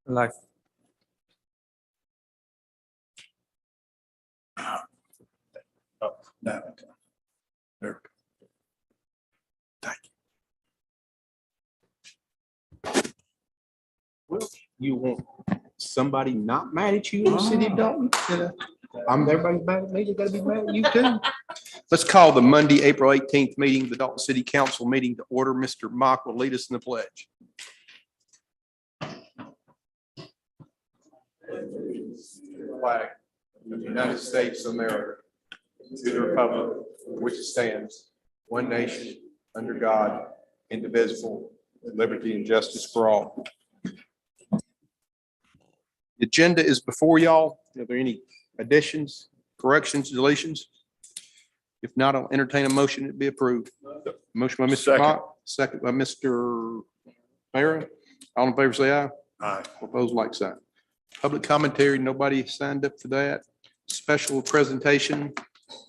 Like, No. There. Thank Well, you want somebody not mad at you in the city of Dalton? Everybody's mad at me, they gotta be mad at you too. Let's call the Monday, April 18th meeting, the Dalton City Council meeting to order. Mr. Mock will lead us in the pledge. Flag of the United States of America, to the republic for which it stands, one nation, under God, indivisible, with liberty and justice for all. The agenda is before y'all. Are there any additions, corrections, deletions? If not, I'll entertain a motion to be approved. Motion by Mr. Second. Mock, second by Mr. Farah. All in favor, say aye. Aye. Opposed, like sign. Public commentary, nobody signed up for that. Special presentation,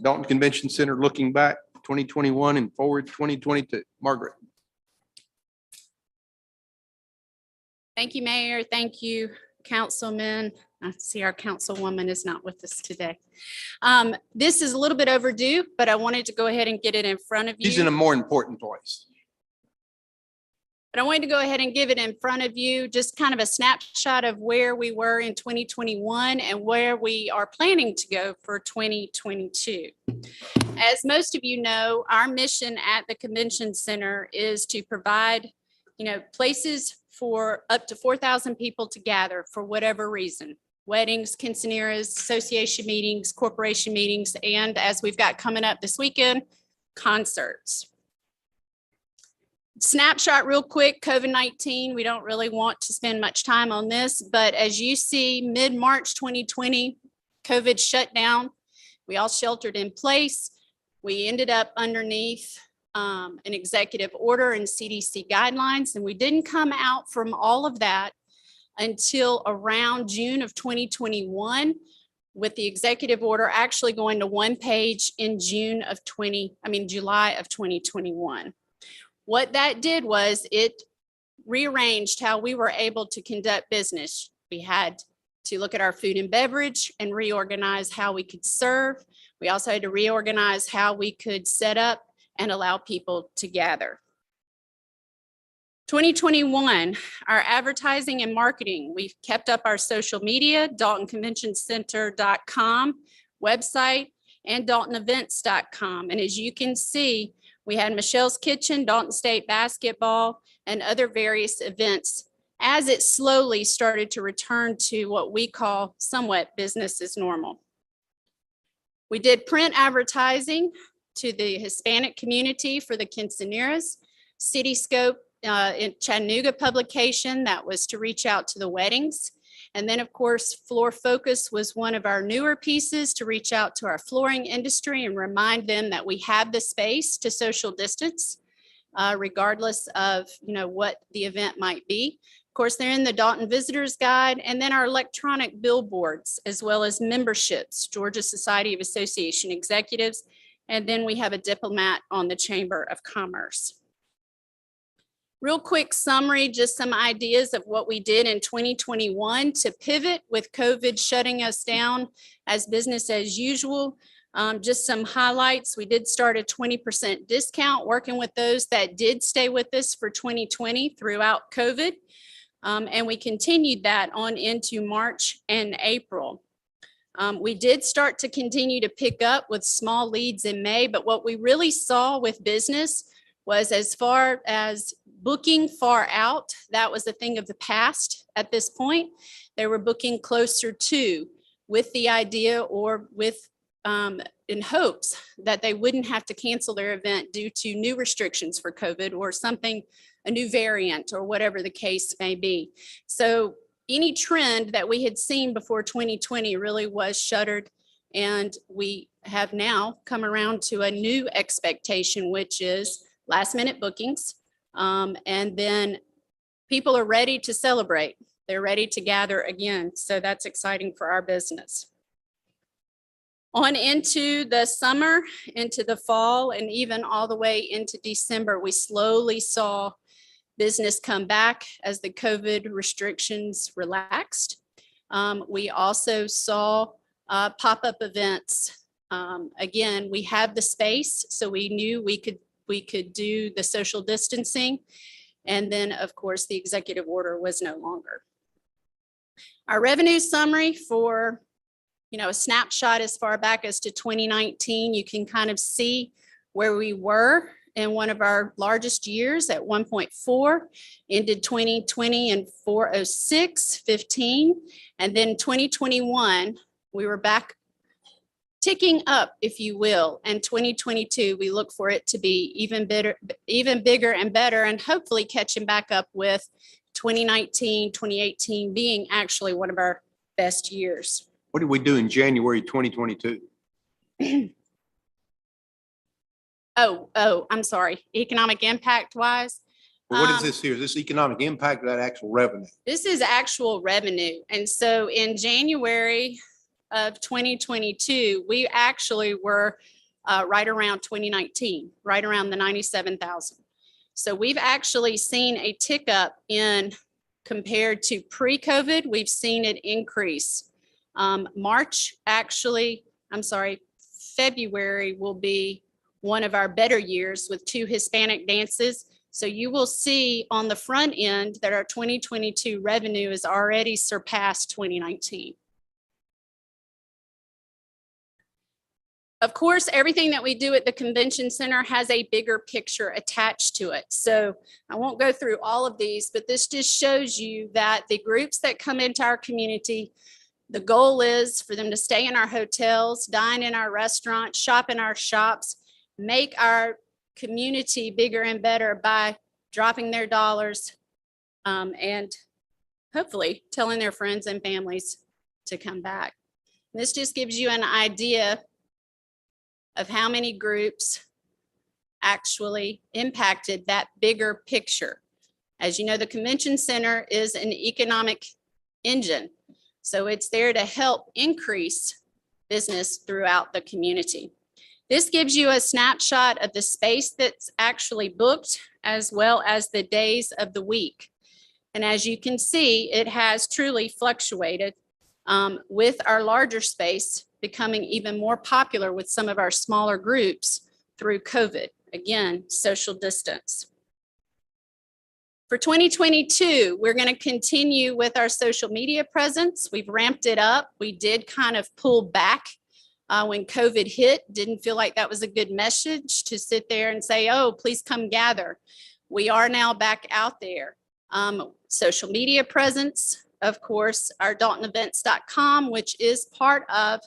Dalton Convention Center, looking back 2021 and forward 2022. Margaret. Thank you, Mayor. Thank you, Councilman. I see our councilwoman is not with us today. This is a little bit overdue, but I wanted to go ahead and get it in front of He's in a you. more important place. But I wanted to go ahead and give it in front of you, just kind of a snapshot of where we were in 2021 and where we are planning to go for 2022. As most of you know, our mission at the Convention Center is to provide, places for up to 4,000 people to gather for whatever reason. Weddings, quinceaneras, association meetings, corporation meetings, and as we've got coming up this weekend, concerts. Snapshot real quick, COVID-19, we don't really want to spend much time on this, but as you see, mid-March 2020, COVID shut down. We all sheltered in place. We ended up underneath an executive order and CDC guidelines, and we didn't come out from all of that until around June of 2021, with the executive order actually going to one page in July of 2021. What that did was it rearranged how we were able to conduct business. We had to look at our food and beverage and reorganize how we could serve. We also had to reorganize how we could set up and allow people to gather. 2021, our advertising and marketing, we've kept up our social media, DaltonConventionCenter.com website and DaltonEvents.com. And as you can see, we had Michelle's Kitchen, Dalton State Basketball, and other various events as it slowly started to return to what we call somewhat business as normal. We did print advertising to the Hispanic community for the quinceaneras, Cityscope in Chattanooga publication that was to reach out to the weddings. And then, of course, Floor Focus was one of our newer pieces to reach out to our flooring industry and remind them that we have the space to social distance, regardless of what the event might be. Of course, they're in the Dalton Visitors Guide, and then our electronic billboards, as well as memberships, Georgia Society of Association Executives, and then we have a diplomat on the Chamber of Commerce. Real quick summary, just some ideas of what we did in 2021 to pivot with COVID shutting us down as business as usual. Just some highlights. We did start a 20% discount working with those that did stay with us for 2020 throughout COVID. And we continued that on into March and April. We did start to continue to pick up with small leads in May, but what we really saw with business was as far as booking far out, that was a thing of the past at this point. They were booking closer to with the idea or with in hopes that they wouldn't have to cancel their event due to new restrictions for COVID or something, a new variant or whatever the case may be. So any trend that we had seen before 2020 really was shuttered, and we have now come around to a new expectation, which is last minute bookings. And then people are ready to celebrate. They're ready to gather again. So that's exciting for our business. On into the summer, into the fall, and even all the way into December, we slowly saw business come back as the COVID restrictions relaxed. We also saw pop-up events. Again, we have the space, so we knew we could do the social distancing. And then, of course, the executive order was no longer. Our revenue summary for, a snapshot as far back as to 2019, you can kind of see where we were in one of our largest years at 1.4, ended 2020 in 406.15. And then 2021, we were back ticking up, if you will. And 2022, we look for it to be even bigger and better, and hopefully catching back up with 2019, 2018 being actually one of our best years. What did we do in January 2022? I'm sorry. Economic impact wise. What is this here? Is this economic impact or that actual revenue? This is actual revenue. And so in January of 2022, we actually were right around 2019, right around the 97,000. So we've actually seen a tick up in compared to pre-COVID, we've seen it increase. February will be one of our better years with 2 Hispanic dances. So you will see on the front end that our 2022 revenue has already surpassed 2019. Of course, everything that we do at the convention center has a bigger picture attached to it. So I won't go through all of these, but this just shows you that the groups that come into our community, the goal is for them to stay in our hotels, dine in our restaurants, shop in our shops, make our community bigger and better by dropping their dollars and hopefully telling their friends and families to come back. This just gives you an idea of how many groups actually impacted that bigger picture. As you know, the convention center is an economic engine. So it's there to help increase business throughout the community. This gives you a snapshot of the space that's actually booked as well as the days of the week. And as you can see, it has truly fluctuated with our larger space becoming even more popular with some of our smaller groups through COVID. Again, social distance. For 2022, we're going to continue with our social media presence. We've ramped it up. We did kind of pull back when COVID hit. Didn't feel like that was a good message to sit there and say, oh, please come gather. We are now back out there. Social media presence, of course, our DaltonEvents.com, which is part of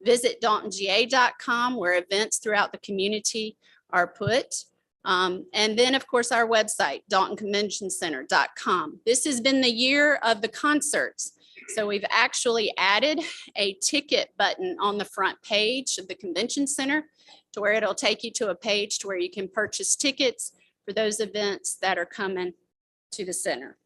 visitDaltonGA.com, where events throughout the community are put. And then, of course, our website, DaltonConventionCenter.com. This has been the year of the concerts. So we've actually added a ticket button on the front page of the convention center to where it'll take you to a page to where you can purchase tickets for those events that are coming to the center.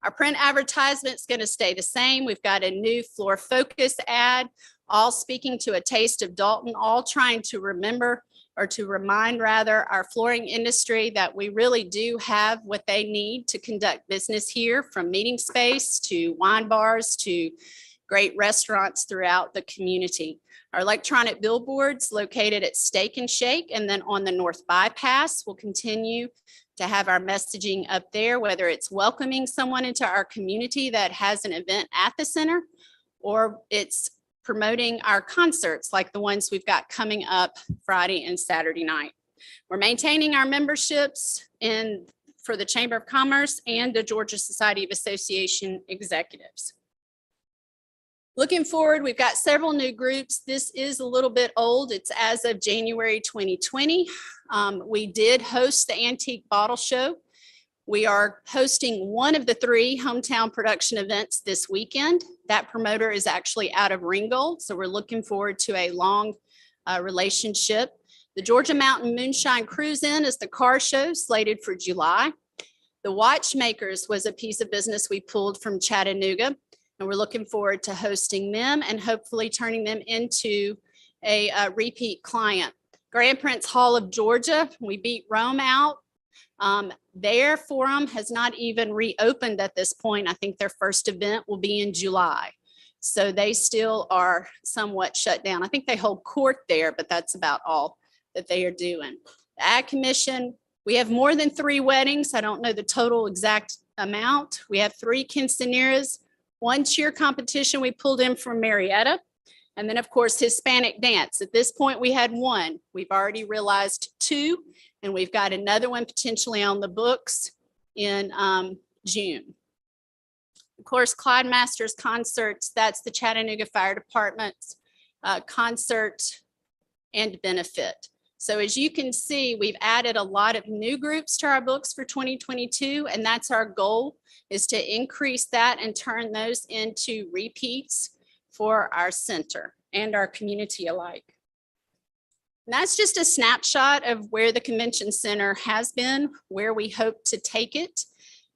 Our print advertisement is going to stay the same. We've got a new floor focus ad, all speaking to a taste of Dalton, all trying to remember or to remind rather our flooring industry that we really do have what they need to conduct business here, from meeting space to wine bars to great restaurants throughout the community. Our electronic billboards located at Steak and Shake and then on the North Bypass will continue to have our messaging up there, whether it's welcoming someone into our community that has an event at the center, or it's promoting our concerts like the ones we've got coming up Friday and Saturday night. We're maintaining our memberships for the Chamber of Commerce and the Georgia Society of Association Executives. Looking forward, we've got several new groups. This is a little bit old. It's as of January 2020. We did host the Antique Bottle Show. We are hosting one of the 3 hometown production events this weekend. That promoter is actually out of Ringgold, so we're looking forward to a long relationship. The Georgia Mountain Moonshine Cruise-In is the car show slated for July. The Watchmakers was a piece of business we pulled from Chattanooga, and we're looking forward to hosting them and hopefully turning them into a repeat client. Grand Prince Hall of Georgia, we beat Rome out Their forum has not even reopened at this point. I think their first event will be in July. So they still are somewhat shut down. I think they hold court there, but that's about all that they are doing. The Ag Commission, we have more than 3 weddings. I don't know the total exact amount. We have 3 quinceañeras, 1 cheer competition we pulled in from Marietta, and then of course Hispanic dance. At this point, we had 1. We've already realized 2, and we've got another one potentially on the books in June. Of course, Clyde Masters Concerts, that's the Chattanooga Fire Department's concert and benefit. So as you can see, we've added a lot of new groups to our books for 2022, and that's our goal, is to increase that and turn those into repeats for our center and our community alike. And that's just a snapshot of where the convention center has been, where we hope to take it.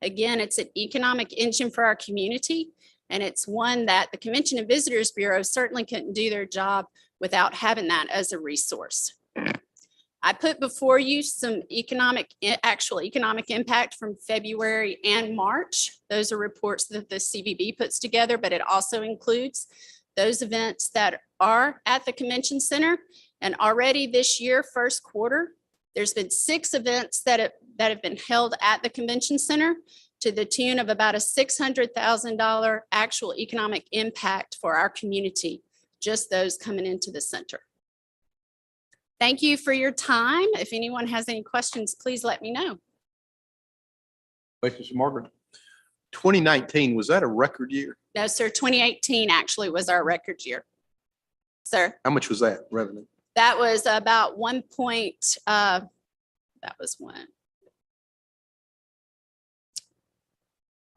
Again, it's an economic engine for our community, and it's one that the Convention and Visitors Bureau certainly couldn't do their job without having that as a resource. I put before you some actual economic impact from February and March. Those are reports that the CVB puts together, but it also includes those events that are at the convention center. And already this year, first quarter, there's been 6 events that have been held at the convention center to the tune of about a $600,000 actual economic impact for our community, just those coming into the center. Thank you for your time. If anyone has any questions, please let me know. Questions for Margaret? 2019, was that a record year? No, sir, 2018 actually was our record year. Sir, How much was that revenue? that was about that was one.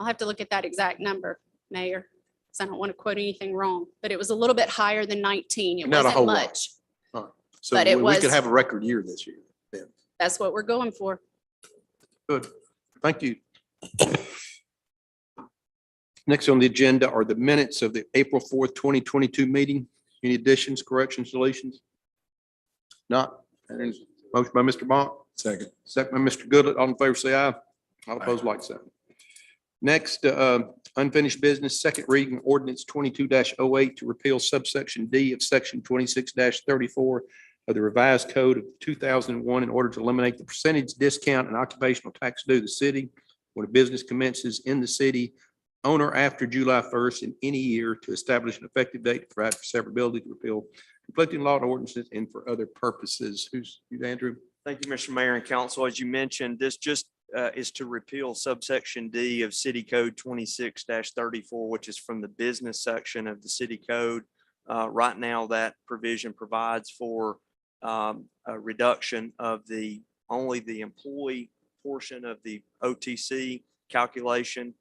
I'll have to look at that exact number, Mayor, because I don't want to quote anything wrong, but it was a little bit higher than 19. It Not a wasn't whole lot. much. So But it we was- could have a record year this year then. That's what we're going for. Good. Thank you. Next on the agenda are the minutes of the April 4th, 2022 meeting. Any additions, corrections, deletions? Not. And motion by Mr. Monk, Second. second by Mr. Goodlet. All in favor, say aye. All opposed, like sign. Next, unfinished business, second reading ordinance 22-08 to repeal subsection D of section 26-34 of the revised code of 2001 in order to eliminate the percentage discount and occupational tax due to the city when a business commences in the city on or after July 1st in any year, to establish an effective date to provide for severability, to repeal conflicting law and ordinances, and for other purposes. Who's you, Andrew? Thank you, Mr. Mayor and Council. As you mentioned, this just is to repeal subsection D of City Code 26-34, which is from the business section of the city code. Right now, that provision provides for a reduction of only the employee portion of the OTC calculation.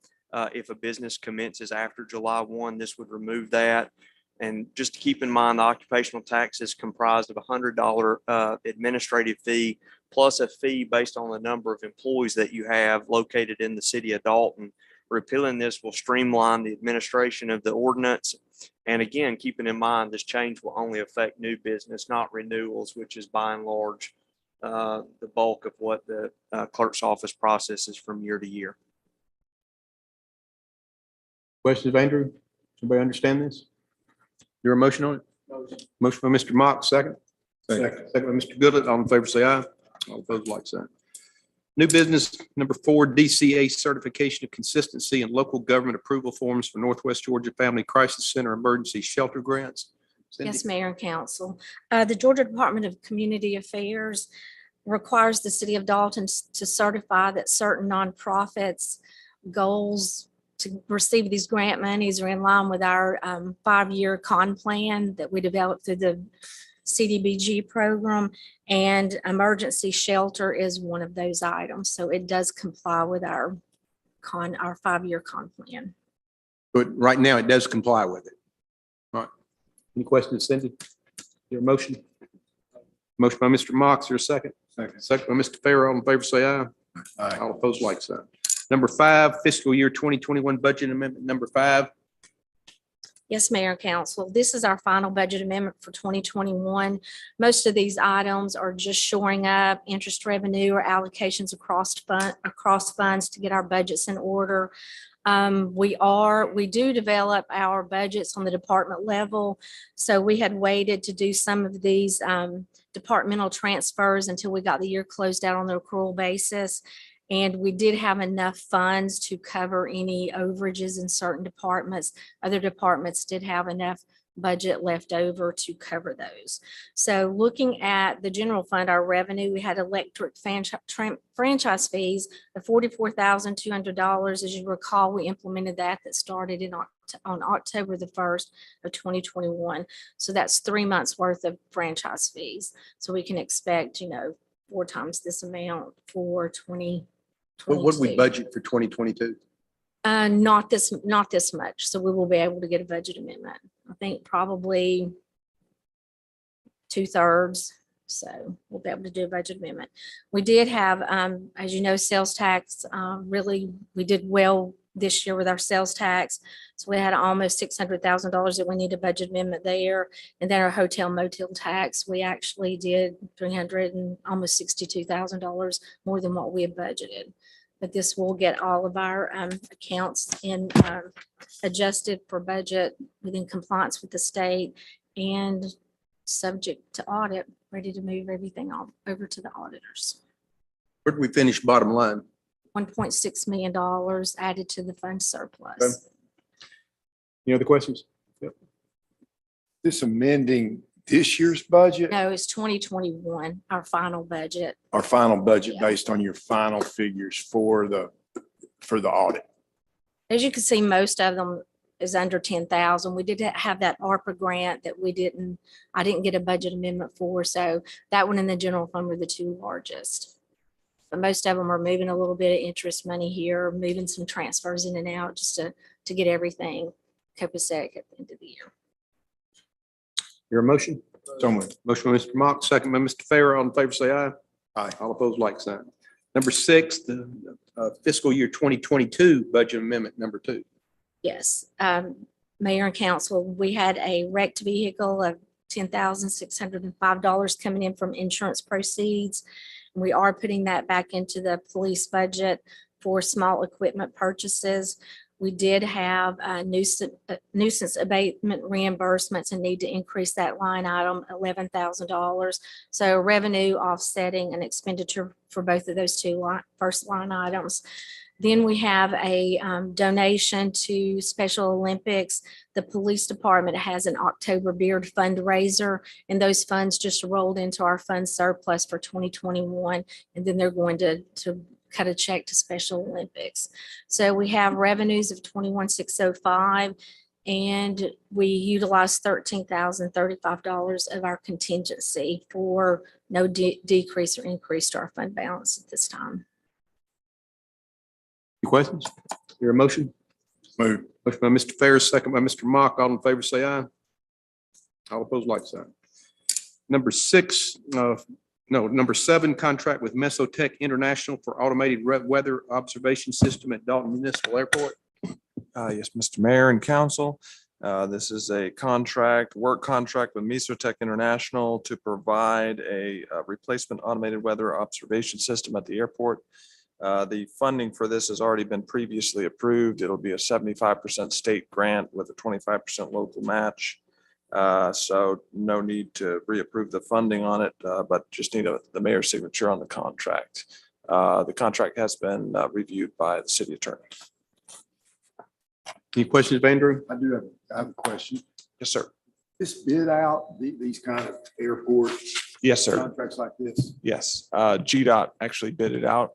If a business commences after July 1, this would remove that. And just to keep in mind, the occupational tax is comprised of a $100 administrative fee plus a fee based on the number of employees that you have located in the city of Dalton. Repealing this will streamline the administration of the ordinance. And again, keeping in mind, this change will only affect new business, not renewals, which is by and large the bulk of what the clerk's office processes from year to year. Questions of Andrew? Everybody understand this? Your motion on it? Motion by Mr. Mock, second. Second. Second by Mr. Goodlet. All in favor, say aye. All opposed, like sign. New business number 4, DCA certification of consistency and local government approval forms for Northwest Georgia Family Crisis Center emergency shelter grants. Cindy? Yes, Mayor and Council. The Georgia Department of Community Affairs requires the city of Dalton to certify that certain nonprofits' goals to receive these grant monies are in line with our 5-year con plan that we developed through the CDBG program, and emergency shelter is one of those items. So it does comply with our 5-year con plan. But right now, it does comply with it. All right. Any questions, Cindy? Your motion? Motion by Mr. Mock, is there a second? Second. Second by Mr. Farrell. All in favor, say aye. Aye. All opposed, like sign. Number 5, fiscal year 2021 budget amendment number 5. Yes, Mayor and Council. This is our final budget amendment for 2021. Most of these items are just shoring up interest revenue or allocations across funds to get our budgets in order. We do develop our budgets on the department level. So we had waited to do some of these departmental transfers until we got the year closed out on the accrual basis. And we did have enough funds to cover any overages in certain departments. Other departments did have enough budget left over to cover those. So looking at the general fund, our revenue, we had electric franchise fees of $44,200. As you recall, we implemented that started on October the 1st of 2021. So that's 3 months worth of franchise fees. So we can expect, 4 times this amount for 2022. What would we budget for 2022? Not this much. So we will be able to get a budget amendment. I think probably 2/3. So we'll be able to do a budget amendment. We did have, as you know, sales tax, we did well this year with our sales tax. So we had almost $600,000 that we need a budget amendment there. And then our hotel motel tax, we actually did $300 and almost $62,000 more than what we had budgeted. But this will get all of our accounts in adjusted for budget within compliance with the state and subject to audit, ready to move everything over to the auditors. Where did we finish bottom line? $1.6 million added to the fund surplus. Okay. Any other questions? This amending this year's budget, No, it's 2021, our final budget. our final budget Yeah. based on your final figures for the audit. As you can see, most of them is under 10,000. We did have that ARPA grant that I didn't get a budget amendment for. So that one and the general fund were the 2 largest. But most of them are moving a little bit of interest money here, moving some transfers in and out just to get everything copacetic at the end of the year. Your motion? So moved. Motion by Mr. Mock, second by Mr. Farrer. All in favor, say aye. Aye. All opposed, like sign. Number 6, the fiscal year 2022 budget amendment number 2. Yes, Mayor and Council, we had a wrecked vehicle of $10,605 coming in from insurance proceeds. We are putting that back into the police budget for small equipment purchases. We did have nuisance abatement reimbursements and need to increase that line item $11,000. So revenue offsetting an expenditure for both of those first line items. Then we have a donation to Special Olympics. The police department has an October Beard fundraiser, and those funds just rolled into our fund surplus for 2021. And then they're going to cut a check to Special Olympics. So we have revenues of 21,605, and we utilized $13,035 of our contingency for no decrease or increase to our fund balance at this time. Any questions? Your motion? Move. Motion by Mr. Ferris, second by Mr. Mock. All in favor, say aye. All opposed, like sign. Number 7, contract with Mesotech International for automated weather observation system at Dalton Municipal Airport. Yes, Mr. Mayor and Council. This is a work contract with Mesotech International to provide a replacement automated weather observation system at the airport. The funding for this has already been previously approved. It'll be a 75% state grant with a 25% local match. So no need to reapprove the funding on it, but just need the mayor's signature on the contract. The contract has been reviewed by the city attorney. Any questions, Andrew? I have a question. Yes, sir. This bid out, these kind of airport Yes, sir. contracts like this. Yes. GDOT actually bid it out,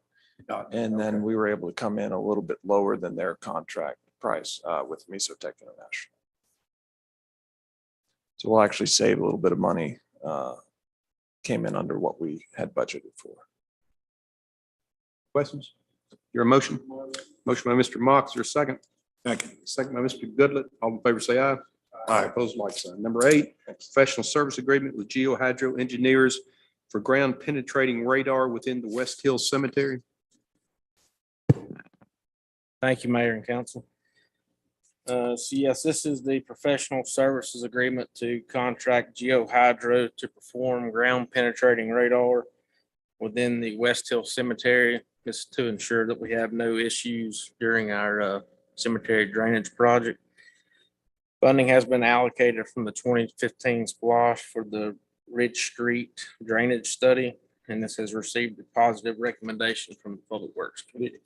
and then we were able to come in a little bit lower than their contract price with Mesotech International. So we'll actually save a little bit of money. Came in under what we had budgeted for. Questions? Your motion? Motion by Mr. Mock. Is there a second? Second. Second by Mr. Goodlet. All in favor, say aye. Aye. Opposed, like sign. Number 8, professional service agreement with Geo Hydro Engineers for ground penetrating radar within the West Hill Cemetery. Thank you, Mayor and Council. So yes, this is the professional services agreement to contract GeoHydro to perform ground penetrating radar within the West Hill Cemetery. This is to ensure that we have no issues during our cemetery drainage project. Funding has been allocated from the 2015 SPLOST for the Ridge Street drainage study, and this has received a positive recommendation from the Public Works Committee.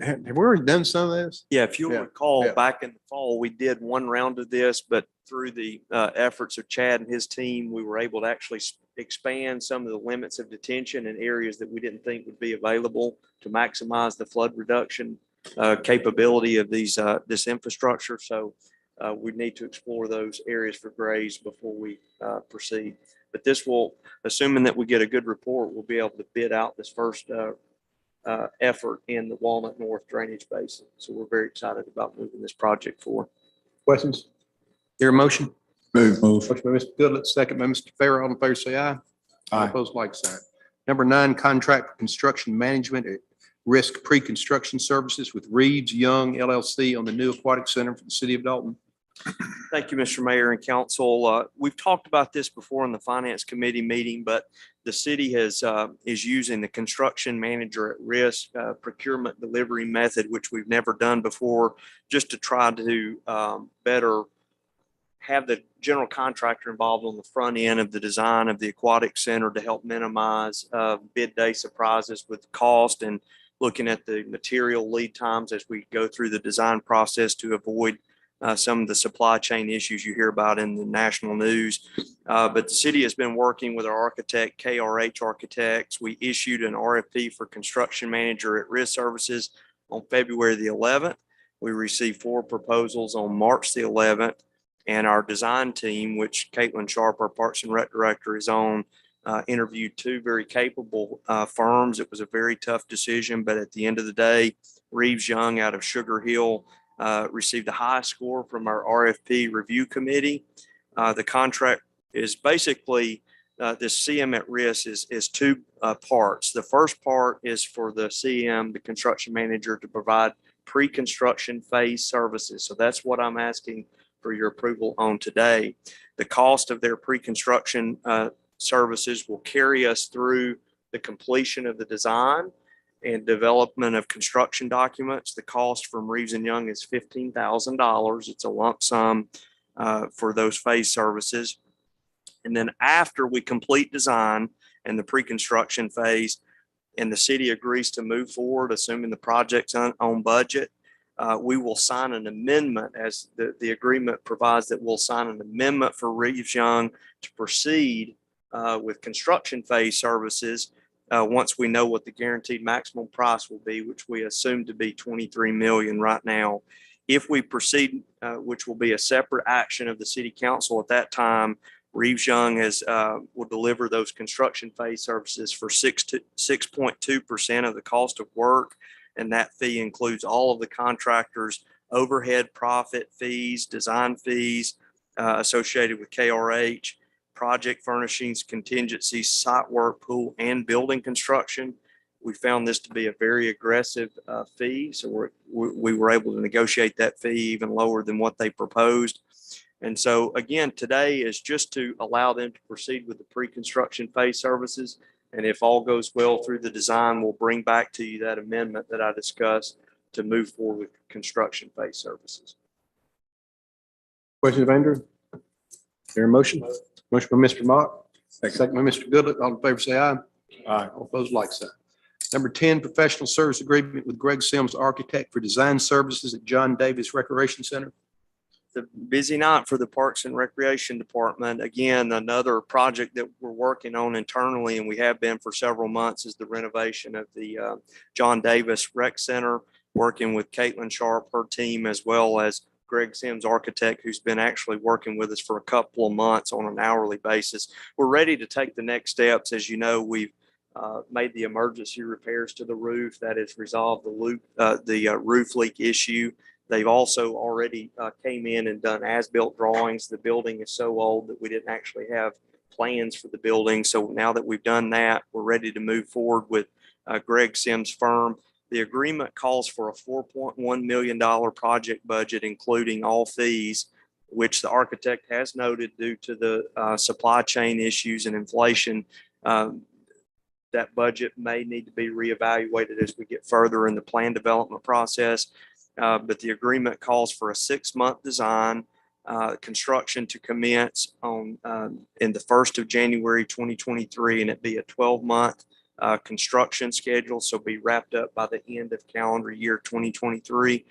Have we already done some of this? Yeah, if you'll Yeah, recall, yeah. back in the fall, we did one round of this, but through the efforts of Chad and his team, we were able to actually expand some of the limits of detention in areas that we didn't think would be available to maximize the flood reduction capability of this infrastructure. So we need to explore those areas for graves before we proceed. But this will, assuming that we get a good report, we'll be able to bid out this first effort in the Walnut North Drainage Basin. So we're very excited about moving this project forward. Questions? Hear a motion? Move. Motion by Mr. Goodlet, second by Mr. Farrell. All in favor, say aye. All Aye. opposed, like sign. Number 9, contract for construction management at risk pre-construction services with Reeves Young LLC on the new aquatic center for the city of Dalton. Thank you, Mr. Mayor and Council. We've talked about this before in the Finance Committee meeting, but the city is using the construction manager at risk procurement delivery method, which we've never done before, just to try to better have the general contractor involved on the front end of the design of the aquatic center to help minimize bid day surprises with cost and looking at the material lead times as we go through the design process to avoid some of the supply chain issues you hear about in the national news. But the city has been working with our architect, KRH Architects. We issued an RFP for construction manager at risk services on February the 11th. We received 4 proposals on March the 11th. And our design team, which Caitlin Sharp, our Parks and Rec Director, is on, interviewed 2 very capable firms. It was a very tough decision, but at the end of the day, Reeves Young out of Sugar Hill received a high score from our RFP review committee. The contract is basically this CM at risk is 2 parts. The first part is for the CM, the construction manager, to provide pre-construction phase services. So that's what I'm asking for your approval on today. The cost of their pre-construction services will carry us through the completion of the design and development of construction documents. The cost from Reeves and Young is $15,000. It's a lump sum for those phase services. And then after we complete design and the pre-construction phase and the city agrees to move forward, assuming the project's on budget, we will sign an amendment, as the agreement provides that we'll sign an amendment for Reeves Young to proceed with construction phase services once we know what the guaranteed maximum price will be, which we assume to be $23 million right now. If we proceed, which will be a separate action of the city council at that time, Reeves Young will deliver those construction phase services for 6.2% of the cost of work. And that fee includes all of the contractors' overhead profit fees, design fees associated with KRH, project furnishings, contingencies, site work, pool, and building construction. We found this to be a very aggressive fee. So we were able to negotiate that fee even lower than what they proposed. And so again, today is just to allow them to proceed with the pre-construction phase services. And if all goes well through the design, we'll bring back to you that amendment that I discussed to move forward with construction phase services. Question of Andrew? Hear a motion? Motion by Mr. Mock, second by Mr. Goodlet. All in favor, say aye. Aye. All opposed, like sign. Number 10, professional service agreement with Greg Sims Architect for design services at John Davis Recreation Center. The busy night for the Parks and Recreation Department. Again, another project that we're working on internally, and we have been for several months, is the renovation of the John Davis Rec Center, working with Caitlin Sharp, her team, as well as Greg Sims Architect, who's been actually working with us for a couple of months on an hourly basis. We're ready to take the next steps. As you know, we've made the emergency repairs to the roof. That has resolved the roof leak issue. They've also already came in and done as-built drawings. The building is so old that we didn't actually have plans for the building. So now that we've done that, we're ready to move forward with Greg Sims' firm. The agreement calls for a $4.1 million project budget, including all fees, which the architect has noted due to the supply chain issues and inflation. That budget may need to be reevaluated as we get further in the plan development process. But the agreement calls for a 6-month design, construction to commence on in the 1st of January 2023, and it be a 12-month construction schedule, so be wrapped up by the end of calendar year 2023.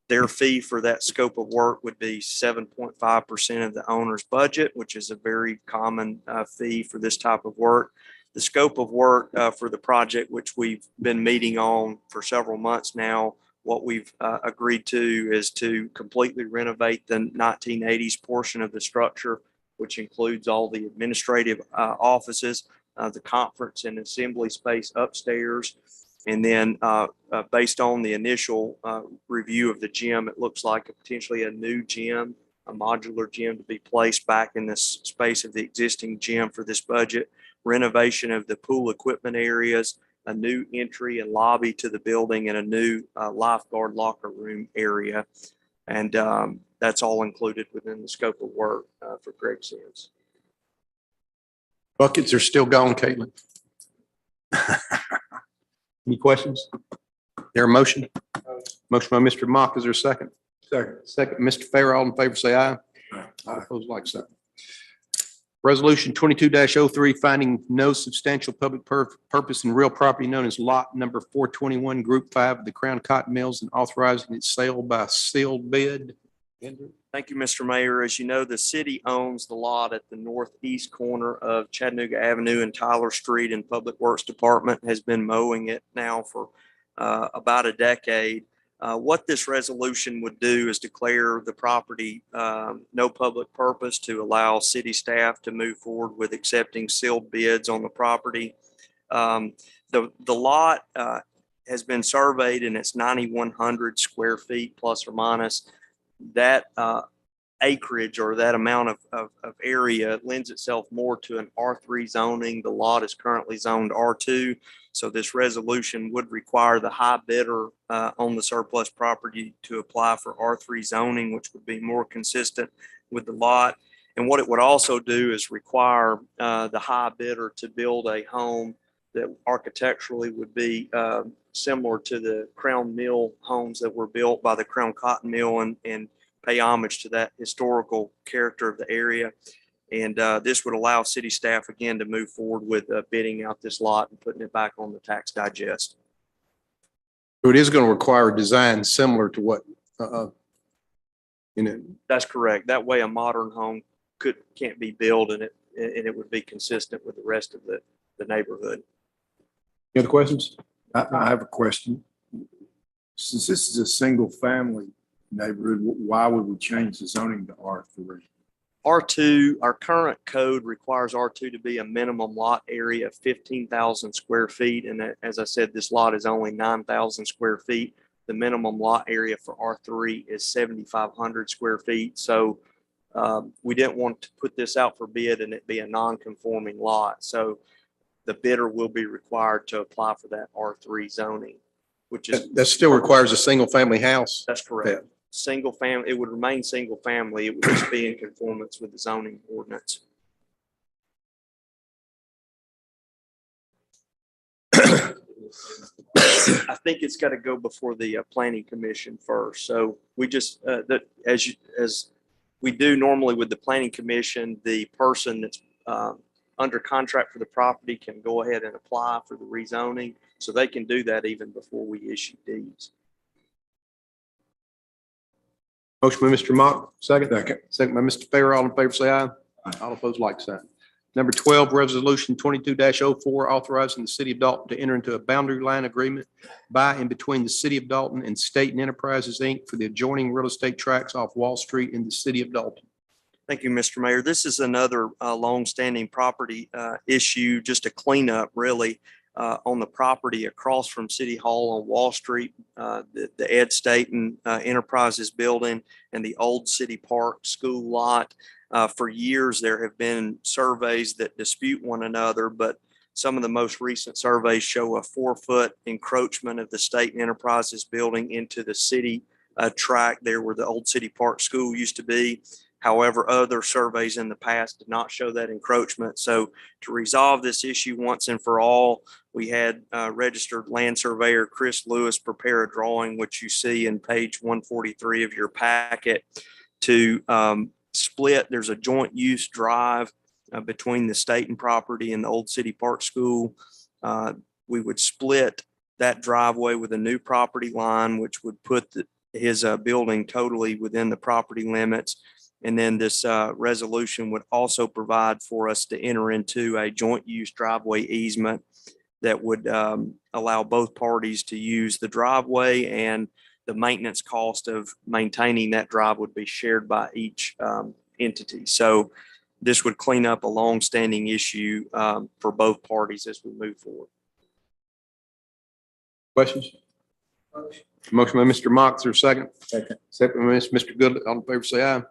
Their fee for that scope of work would be 7.5% of the owner's budget, which is a very common fee for this type of work. The scope of work for the project, which we've been meeting on for several months now, what we've agreed to is to completely renovate the 1980s portion of the structure, which includes all the administrative offices, the conference and assembly space upstairs. And then based on the initial review of the gym, it looks like potentially a new gym, a modular gym to be placed back in this space of the existing gym for this budget, renovation of the pool equipment areas, a new entry and lobby to the building, and a new lifeguard locker room area. And that's all included within the scope of work for Greg Sims. Buckets are still gone, Caitlin. Any questions? There a motion? Motion by Mr. Mock. Is there a second? Second. Second, Mr. Fair. All in favor, say aye. All opposed, like sign. Resolution 22-03, finding no substantial public purpose in real property known as lot number 421, Group 5 of the Crown Cotton Mills, and authorizing its sale by sealed bid. Andrew? Thank you, Mr. Mayor. As you know, the city owns the lot at the northeast corner of Chattanooga Avenue and Tyler Street, and Public Works Department has been mowing it now for about a decade. What this resolution would do is declare the property no public purpose to allow city staff to move forward with accepting sealed bids on the property. The lot has been surveyed and it's 9,100 square feet plus or minus. That acreage or that amount of area lends itself more to an R3 zoning. The lot is currently zoned R2. So this resolution would require the high bidder on the surplus property to apply for R3 zoning, which would be more consistent with the lot. And what it would also do is require the high bidder to build a home that architecturally would be similar to the Crown Mill homes that were built by the Crown Cotton Mill, and pay homage to that historical character of the area. And this would allow city staff again to move forward with bidding out this lot and putting it back on the tax digest. So it is going to require a design similar to what, That's correct. That way a modern home can't be built, and it would be consistent with the rest of the neighborhood. Any other questions? I have a question. Since this is a single family neighborhood, why would we change the zoning to R3? R2, our current code requires R2 to be a minimum lot area of 15,000 square feet. And as I said, this lot is only 9,000 square feet. The minimum lot area for R3 is 7,500 square feet. So we didn't want to put this out for bid and it be a non-conforming lot. So the bidder will be required to apply for that R3 zoning, which is. That still requires a single family house. That's correct. Single family, it would remain single family. It would just be in conformance with the zoning ordinance. I think it's got to go before the planning commission first. So we just, as we do normally with the planning commission, the person that's under contract for the property can go ahead and apply for the rezoning. So they can do that even before we issue deeds. Motion by Mr. Mock, second. Second by Mr. Fair. All in favor, say aye. All opposed, like sign. Number 12, resolution 22-04, authorizing the city of Dalton to enter into a boundary line agreement by and between the city of Dalton and State Enterprises, Inc. for the adjoining real estate tracts off Wall Street in the city of Dalton. Thank you, Mr. Mayor. This is another longstanding property issue, just a cleanup really on the property across from City Hall on Wall Street, the Ed Staten Enterprises building and the old City Park school lot. For years, there have been surveys that dispute one another, but Some of the most recent surveys show a 4-foot encroachment of the State Enterprises building into the city tract there where the old City Park School used to be. However, other surveys in the past did not show that encroachment. So to resolve this issue once and for all, we had registered land surveyor Chris Lewis prepare a drawing, which you see in page 143 of your packet, to split. There's a joint use drive between the Staten property and the old City Park School. We would split that driveway with a new property line, which would put his building totally within the property limits. And then this resolution would also provide for us to enter into a joint use driveway easement that would allow both parties to use the driveway, and the maintenance cost of maintaining that drive would be shared by each entity. So this would clean up a longstanding issue for both parties as we move forward. Questions? Motion by Mr. Mock, is there a second? Second. Second by Mr. Goodlett. All in favor, say aye.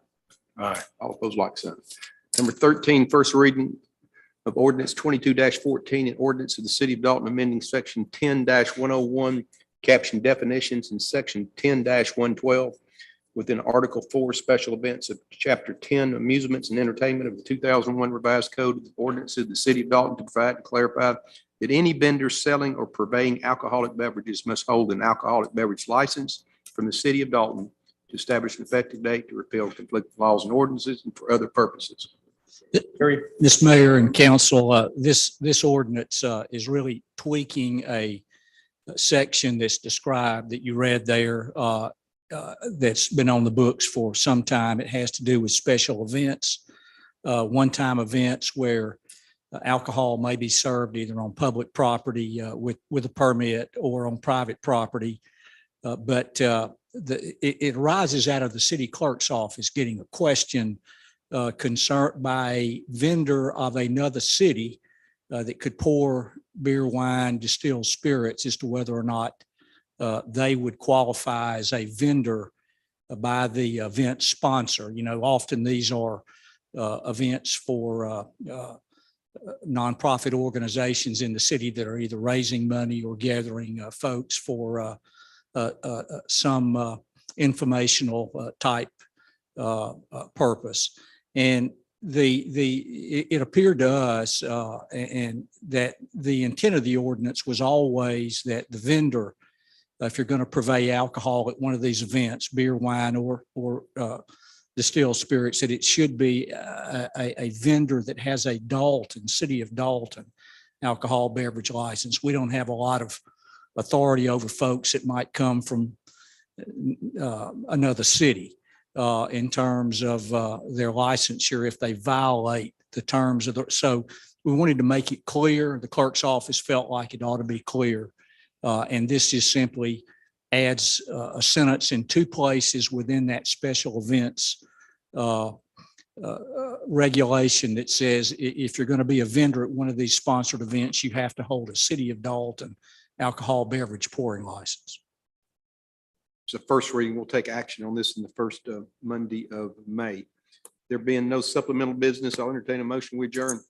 Aye. All opposed, like sign. Number 13, first reading of ordinance 22-14, an ordinance of the city of Dalton amending section 10-101, caption definitions, and section 10-112 within Article 4, special events of chapter 10, amusements and entertainment of the 2001 revised code of the ordinance of the city of Dalton to provide and clarify that any vendor selling or purveying alcoholic beverages must hold an alcoholic beverage license from the city of Dalton to establish an effective date to repeal conflicting laws and ordinances and for other purposes. Terry? Mr. Mayor and council, this ordinance is really tweaking a section that's described that you read there that's been on the books for some time. It has to do with special events, one-time events where alcohol may be served either on public property with a permit or on private property. But it arises out of the city clerk's office getting a question concerned by a vendor of another city that could pour beer, wine, distilled spirits as to whether or not they would qualify as a vendor by the event sponsor. You know, often these are events for nonprofit organizations in the city that are either raising money or gathering folks for some informational type purpose. And it appeared to us and that the intent of the ordinance was always that the vendor, if you're going to purvey alcohol at one of these events, beer, wine, or distilled spirits, that it should be a vendor that has a Dalton, city of Dalton alcohol beverage license. We don't have a lot of authority over folks that might come from another city in terms of their licensure if they violate the terms of the, so we wanted to make it clear. The clerk's office felt like it ought to be clear. And this just simply adds a sentence in two places within that special events regulation that says if you're going to be a vendor at one of these sponsored events, you have to hold a city of Dalton alcohol beverage pouring license. So first reading, we'll take action on this in the first Monday of May. There being no supplemental business, I'll entertain a motion. We adjourn.